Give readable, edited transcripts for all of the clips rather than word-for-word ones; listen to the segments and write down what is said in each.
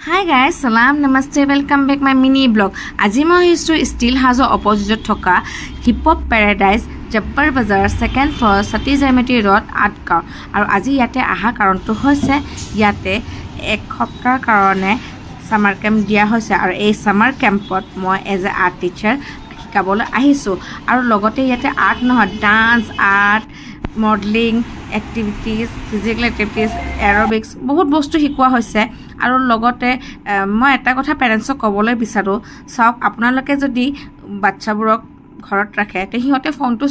Hi guys, salam, namaste, welcome back my mini blog. আজি মই আহিছোঁ ষ্টিল হাউচৰ অপজিটত থকা হিপ হপ পেৰাডাইজ জব্বাৰ বাজাৰ ছেকেণ্ড ফ্ল'ৰ সতী জয়মতী ৰোড আটগাঁও আৰু আজি ইয়াতে অহা কাৰণটো হৈছে ইয়াতে এক সপ্তাহৰ কাৰণে সামাৰ কেম্প দিয়া হৈছে আৰু এই সামাৰ কেম্পত মই এজ এ আৰ্ট টিচাৰ শিকাবলৈ আহিছোঁ আৰু লগতে ইয়াতে আৰ্ট নহয় dance art modelling activities physical activities aerobics বহুত বস্তু শিকোৱা হৈছে আৰু লগতে মই এটা কথা পেৰেণ্টছক ক'বলৈ বিচাৰোঁ চাওক আপোনালোকে যদি বাচ্চাবোৰক ঘৰত ৰাখে তে সিহঁতে ফোনটো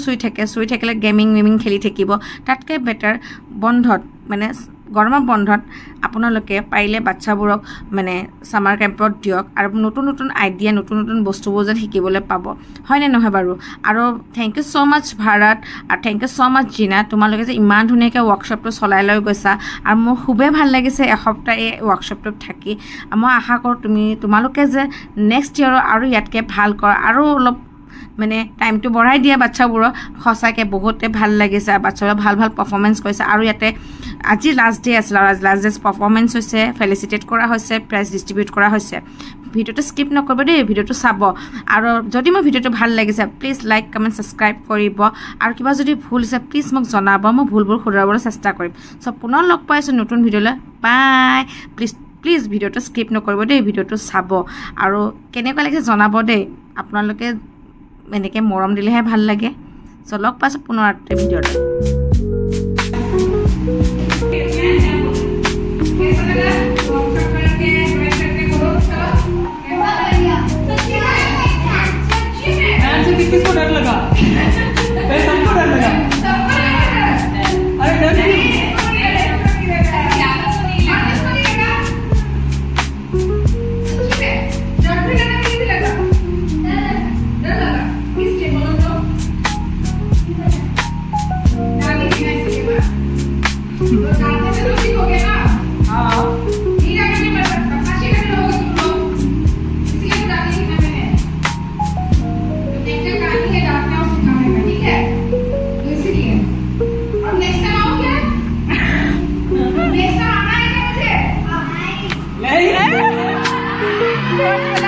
চুই থাকিলে গেমিং খেলি থাকিব তাতকৈ বেটাৰ বন্ধত মানে গৰমৰ বন্ধত আপোনালোকে পাৰিলে বাচ্চাবোৰক মানে সামাৰ কেম্পত দিয়ক আৰু নতুন আইডিয়া নতুন বস্তুবোৰ যেন শিকিবলৈ পাব হয়নে নহয় বাৰু আৰু থেংক ইউ ছ' মাছ ভাৰত আৰু থেংক ইউ ছ' মাছ জিনা তোমালোকে যে ইমান ধুনীয়াকৈ ৱৰ্কশ্বপটো চলাই লৈ গৈছা আৰু মোৰ খুবেই ভাল লাগিছে এসপ্তাহ এই ৱৰ্কশ্বপটোত থাকি মই আশা কৰোঁ তোমালোকে যে নেক্সট ইয়েৰৰ আৰু ইয়াতকৈ ভাল কৰা আৰু অলপ মানে টাইমটো বঢ়াই দিয়া বাচ্চাবোৰক সঁচাকৈ বহুতে ভাল লাগিছে বাচ্চাবোৰে ভাল পাৰফৰ্মেঞ্চ কৰিছে আৰু ইয়াতে আজি লাষ্ট ডে আছিল আৰু লাষ্ট ডে পাৰফৰ্মেঞ্চ হৈছে ফেলিচিটেট কৰা হৈছে প্ৰাইজ ডিষ্ট্ৰিবিউট কৰা হৈছে ভিডিঅ'টো স্কিপ নকৰিব দেই ভিডিঅ'টো চাব আৰু যদি মোৰ ভিডিঅ'টো ভাল লাগিছে প্লিজ লাইক কমেণ্ট ছাবস্ক্ৰাইব কৰিব আৰু কিবা যদি ভুল হৈছে প্লিজ মোক জনাব মই ভুলবোৰ শুধৰাবলৈ চেষ্টা কৰিম চ' পুনৰ লগ পাইছোঁ নতুন ভিডিঅ'লৈ বাই প্লিজ ভিডিঅ'টো স্কিপ নকৰিব দেই ভিডিঅ'টো চাব আৰু কেনেকুৱা লাগিছে জনাব দেই আপোনালোকে এনেকৈ মৰম দিলেহে ভাল লাগে চ' লগ পাইছোঁ পুনৰ এটা ভিডিঅ'ত किसको डर लगा? सबको डर लगा? अरे डर नहीं नहीं